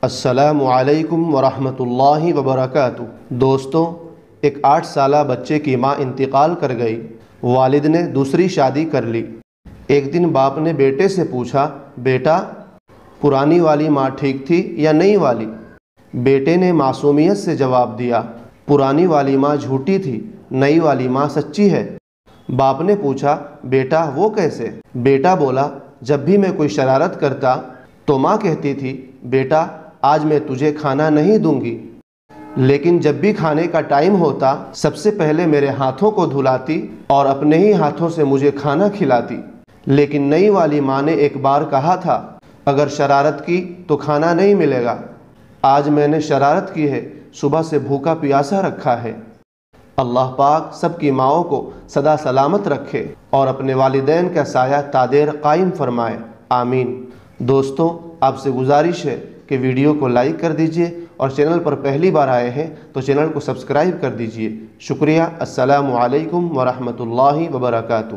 السلام علیکم ورحمۃ اللہ وبرکاتہ۔ دوستوں، ایک 8 سالہ بچے کی ماں انتقال کر گئی۔ والد نے دوسری شادی کر لی۔ ایک دن باپ نے بیٹے سے پوچھا، بیٹا پرانی والی ماں ٹھیک تھی یا نئی والی؟ بیٹے نے معصومیت سے جواب دیا، پرانی والی ماں جھوٹی تھی، نئی والی ماں سچی ہے۔ باپ نے پوچھا، بیٹا وہ کیسے؟ بیٹا بولا، جب بھی میں کوئی شرارت کرتا تو ماں کہتی تھی، بیٹا آج میں تجھے کھانا نہیں دوں گی، لیکن جب بھی کھانے کا ٹائم ہوتا سب سے پہلے میرے ہاتھوں کو دھلاتی اور اپنے ہی ہاتھوں سے مجھے کھانا کھلاتی۔ لیکن نئی والی ماں نے ایک بار کہا تھا، اگر شرارت کی تو کھانا نہیں ملے گا۔ آج میں نے شرارت کی ہے، صبح سے بھوکا پیاسا رکھا ہے۔ اللہ پاک سب کی ماؤں کو سدا سلامت رکھے اور اپنے والدین کا سایہ تادیر قائم فرمائے، آمین۔ دوستوں، آپ سے گزارش ہے کہ ویڈیو کو لائک کر دیجئے اور چینل پر پہلی بار آئے ہیں تو چینل کو سبسکرائب کر دیجئے۔ شکریہ۔ السلام علیکم ورحمۃ اللہ وبرکاتہ۔